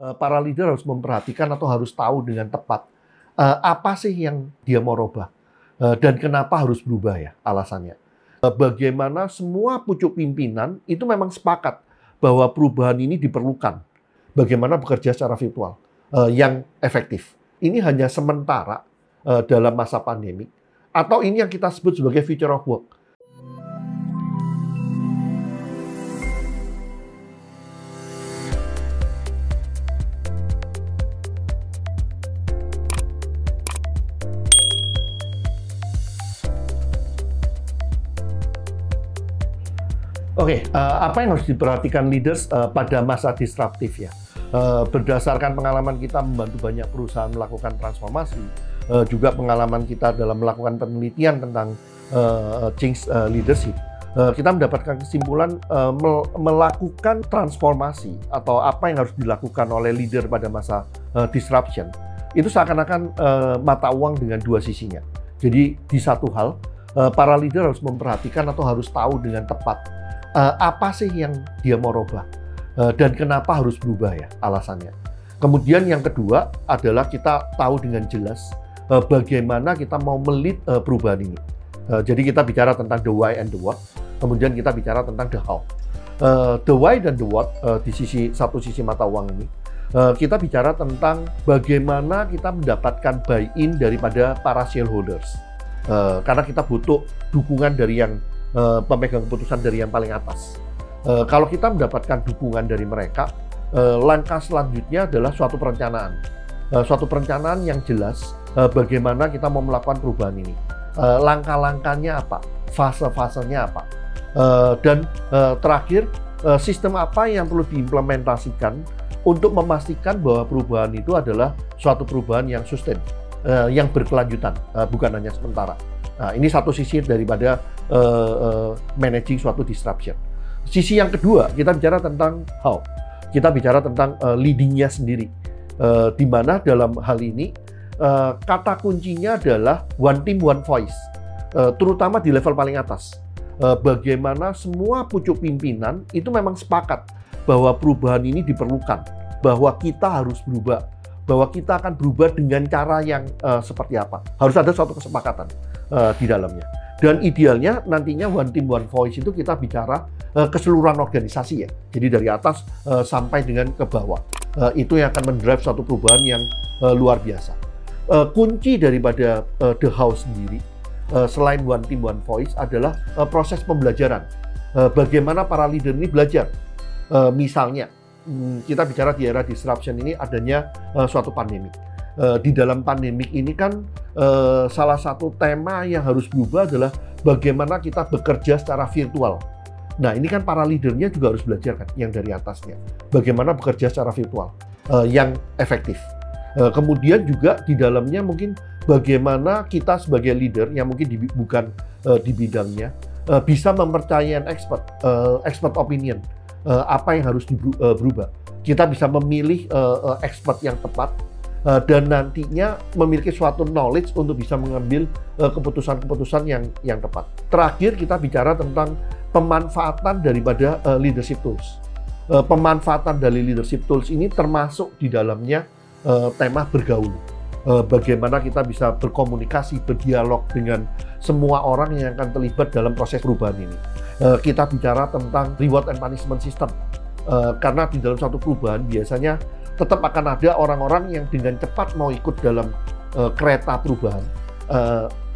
Para leader harus memperhatikan atau harus tahu dengan tepat apa sih yang dia mau rubah dan kenapa harus berubah ya alasannya. Bagaimana semua pucuk pimpinan itu memang sepakat bahwa perubahan ini diperlukan. Bagaimana bekerja secara virtual yang efektif. Ini hanya sementara dalam masa pandemi atau ini yang kita sebut sebagai future of work. Oke, apa yang harus diperhatikan leaders pada masa disruptif ya? Berdasarkan pengalaman kita membantu banyak perusahaan melakukan transformasi, juga pengalaman kita dalam melakukan penelitian tentang change leadership, kita mendapatkan kesimpulan melakukan transformasi atau apa yang harus dilakukan oleh leader pada masa disruption, itu seakan-akan mata uang dengan dua sisinya. Jadi di satu hal, para leader harus memperhatikan atau harus tahu dengan tepat apa sih yang dia mau rubah dan kenapa harus berubah ya alasannya. Kemudian yang kedua adalah kita tahu dengan jelas bagaimana kita mau melit perubahan ini. Jadi kita bicara tentang the why and the what, kemudian kita bicara tentang the how. The why dan the what di satu sisi mata uang ini, kita bicara tentang bagaimana kita mendapatkan buy-in daripada para shareholders. Karena kita butuh dukungan dari yang pemegang keputusan dari yang paling atas. Kalau kita mendapatkan dukungan dari mereka, langkah selanjutnya adalah suatu perencanaan. Suatu perencanaan yang jelas bagaimana kita mau melakukan perubahan ini. Langkah-langkahnya apa? Fase-fasenya apa? Dan terakhir, sistem apa yang perlu diimplementasikan untuk memastikan bahwa perubahan itu adalah suatu perubahan yang sustain, yang berkelanjutan, bukan hanya sementara. Nah, ini satu sisi daripada managing suatu disruption. Sisi yang kedua, kita bicara tentang how. Kita bicara tentang leading-nya sendiri. Di mana dalam hal ini, kata kuncinya adalah one team, one voice. Terutama di level paling atas. Bagaimana semua pucuk pimpinan itu memang sepakat bahwa perubahan ini diperlukan. Bahwa kita harus berubah. Bahwa kita akan berubah dengan cara yang seperti apa. Harus ada suatu kesepakatan di dalamnya. Dan idealnya nantinya one team one voice itu kita bicara keseluruhan organisasi ya. Jadi dari atas sampai dengan ke bawah. Itu yang akan mendrive suatu perubahan yang luar biasa. Kunci daripada the house sendiri selain one team one voice adalah proses pembelajaran. Bagaimana para leader ini belajar. Misalnya kita bicara di era disruption ini adanya suatu pandemi. Di dalam pandemik ini kan salah satu tema yang harus berubah adalah bagaimana kita bekerja secara virtual. Nah, ini kan para leadernya juga harus belajar kan, yang dari atasnya. Bagaimana bekerja secara virtual yang efektif. Kemudian juga di dalamnya mungkin bagaimana kita sebagai leader yang mungkin bukan di bidangnya bisa mempercayai expert opinion. Apa yang harus berubah. Kita bisa memilih expert yang tepat dan nantinya memiliki suatu knowledge untuk bisa mengambil keputusan-keputusan yang tepat. Terakhir kita bicara tentang pemanfaatan daripada leadership tools. Pemanfaatan dari leadership tools ini termasuk di dalamnya tema bergaul. Bagaimana kita bisa berkomunikasi, berdialog dengan semua orang yang akan terlibat dalam proses perubahan ini. Kita bicara tentang reward and punishment system. Karena di dalam satu perubahan biasanya tetap akan ada orang-orang yang dengan cepat mau ikut dalam kereta perubahan.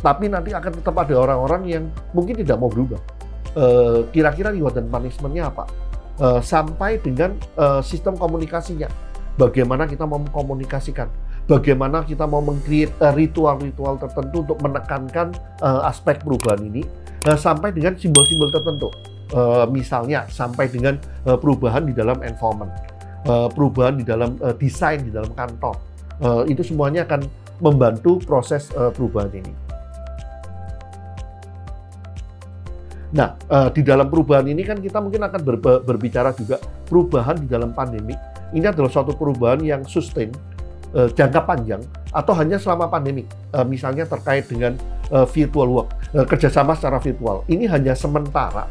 Tapi nanti akan tetap ada orang-orang yang mungkin tidak mau berubah. Kira-kira reward dan punishment-nya apa? Sampai dengan sistem komunikasinya. Bagaimana kita mau mengkomunikasikan? Bagaimana kita mau meng-create ritual-ritual tertentu untuk menekankan aspek perubahan ini sampai dengan simbol-simbol tertentu. Misalnya sampai dengan perubahan di dalam environment, perubahan di dalam desain di dalam kantor. Itu semuanya akan membantu proses perubahan ini. Nah, di dalam perubahan ini kan kita mungkin akan berbicara juga perubahan di dalam pandemi. Ini adalah suatu perubahan yang sustain, jangka panjang, atau hanya selama pandemi. Misalnya terkait dengan virtual work, kerjasama secara virtual. Ini hanya sementara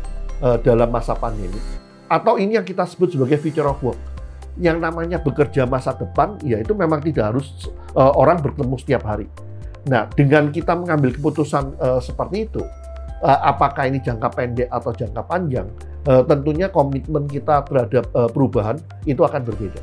dalam masa pandemi. Atau ini yang kita sebut sebagai future of work. yang namanya bekerja masa depan, ya itu memang tidak harus orang bertemu setiap hari. Nah, dengan kita mengambil keputusan seperti itu, apakah ini jangka pendek atau jangka panjang, tentunya komitmen kita terhadap perubahan itu akan berbeda.